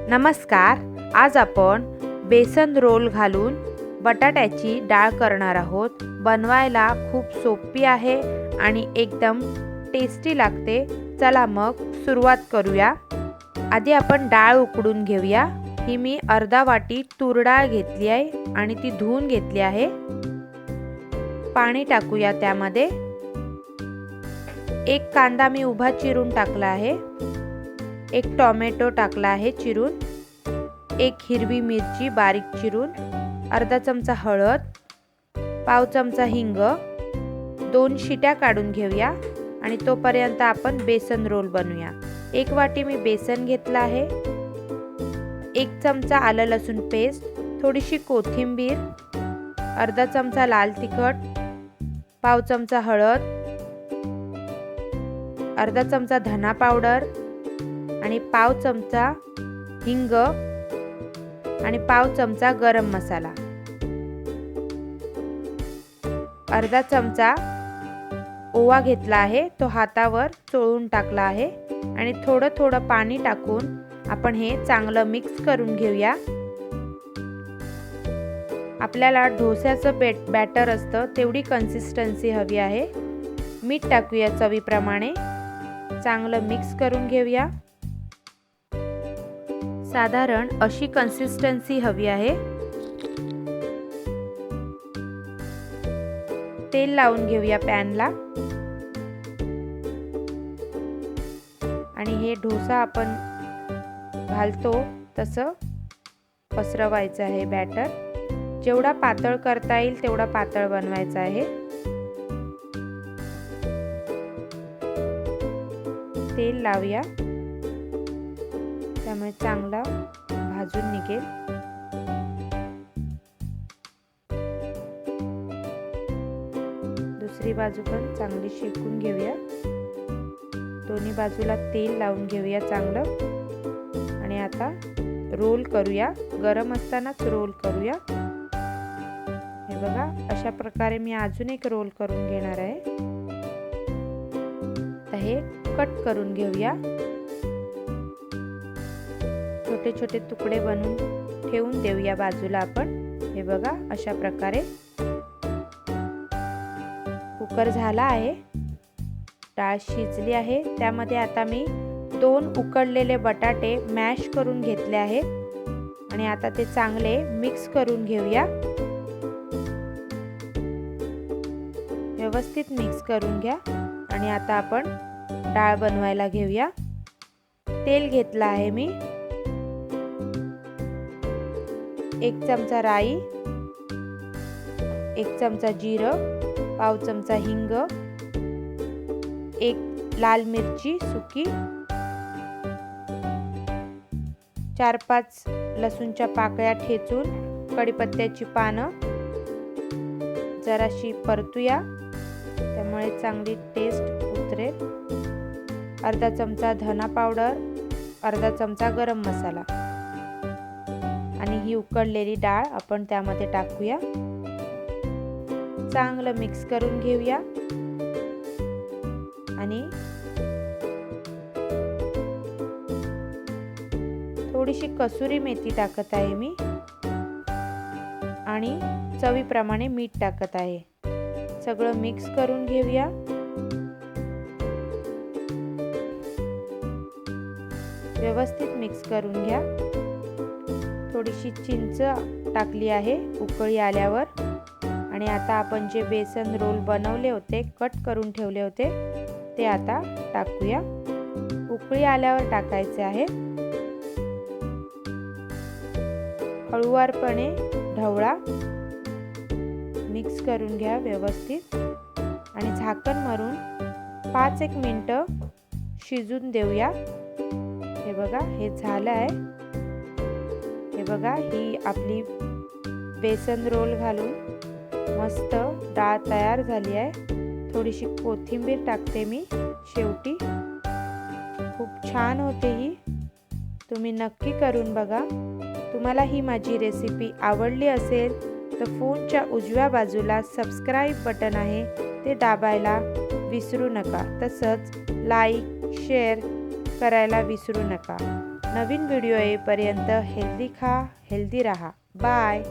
नमस्कार, आज आपण बेसन रोल घालून बटाट्याची डाळ करणार आहोत। बनवायला खूप सोपी आहे आणि एकदम टेस्टी लागते। चला मग सुरुवात करूया। आधी आपण डाळ उकडून घेऊया। ही मी अर्धा वाटी तूर डाळ घेतली आहे आणि ती धुवून घेतली आहे। पाणी टाकूया त्यामध्ये। एक कांदा मी उभा चिरून टाकला आहे। एक टोमॅटो टाकला आहे चिरून, एक हिरवी मिरची बारीक चिरून, अर्धा चमचा हळद, पाव चमचा हिंग, 2 शिट्या काढून घेऊया आणि तोपर्यंत आपण बेसन रोल बनवूया। एक वाटी मी बेसन घेतला आहे, 1 चमचा आलं लसूण पेस्ट, थोडीशी कोथिंबीर, अर्धा चमचा लाल तिखट, पाव चमचा हळद, अर्धा चमचा धना पावडर आणि पाव चमचा हिंग आणि पाव चमचा गरम मसाला, अर्धा चमचा ओवा घेतला आहे, तो हातावर चोळून टाकला आहे आणि थोडं थोडं पाणी टाकून आपण हे चांगलं मिक्स करून घेऊया। आपल्याला डोस्याचं बॅटर असतं तेवढी कन्सिस्टन्सी हवी आहे। मीठ टाकूया चवीप्रमाणे, चांगलं मिक्स करून घेऊया। साधारण अशी कन्सिस्टन्सी हवी आहे। तेल लावून घेऊया पॅनला आणि हे डोसा आपण घालतो तसं पसरवायचं आहे बॅटर। जेवढा पातळ करता येईल तेवढा पातळ बनवायचा आहे। तेल लावूया, त्यामुळे चांगला भाजून निघेल। दुसरी बाजू पण चांगली शेकून घेऊया। दोन्ही बाजूला तेल लावून घेऊया चांगलं आणि आता रोल करूया। गरम असतानाच रोल करूया। हे बघा, अशा प्रकारे मी अजून एक रोल करून घेणार आहे। तर हे कट करून घेऊया। छोटे छोटे तुकडे बनवून ठेवून देऊया बाजूला आपण। हे बघा, अशा प्रकारे कुकर झाला आहे, डाळ शिजली आहे। त्यामध्ये आता मी 2 उकडलेले बटाटे मॅश करून घेतले आहेत आणि आता ते चांगले मिक्स करून घेऊया। व्यवस्थित मिक्स करून घ्या आणि आता आपण डाळ बनवायला घेऊया। तेल घेतलं आहे मी, 1 चमचा राई, 1 चमचा जिरं, पाव चमचा हिंग, 1 लाल मिरची सुकी, 4-5 लसूणच्या पाकळ्या ठेचून, कढीपत्त्याची पानं जराशी परतूया, त्यामुळे चांगली टेस्ट उतरेल। अर्धा चमचा धना पावडर, अर्धा चमचा गरम मसाला आणि ही उकडलेली डाळ आपण त्यामध्ये टाकूया। चांगलं मिक्स करून घेऊया आणि थोडीशी कसुरी मेथी टाकत आहे मी आणि चवीप्रमाणे मीठ टाकत आहे। सगळं मिक्स करून घेऊया। व्यवस्थित मिक्स करून घ्या। थोडीशी चिंच टाकली आहे उकळी आल्यावर आणि आता आपण जे बेसन रोल बनवले होते, कट करून ठेवले होते, ते आता टाकूया। उकळी आल्यावर टाकायचे आहे। हळूवारपणे ढवळा, मिक्स करून घ्या व्यवस्थित आणि झाकण मारून 5-1 मिनिटं शिजून देऊया। हे बघा, हे झालं आहे। हे बघा, ही आपली बेसन रोल घालून मस्त डाळ तयार झाली आहे। थोडीशी कोथिंबीर टाकते मी शेवटी। खूप छान होते ही, तुम्ही नक्की करून बघा। तुम्हाला ही माझी रेसिपी आवडली असेल तर फोनच्या उजव्या बाजूला सबस्क्राईब बटन आहे, ते दाबायला विसरू नका। तसंच लाईक शेअर करायला विसरू नका। नवीन व्हिडिओ येईपर्यंत हेल्दी खा, हेल्दी राहा. बाय.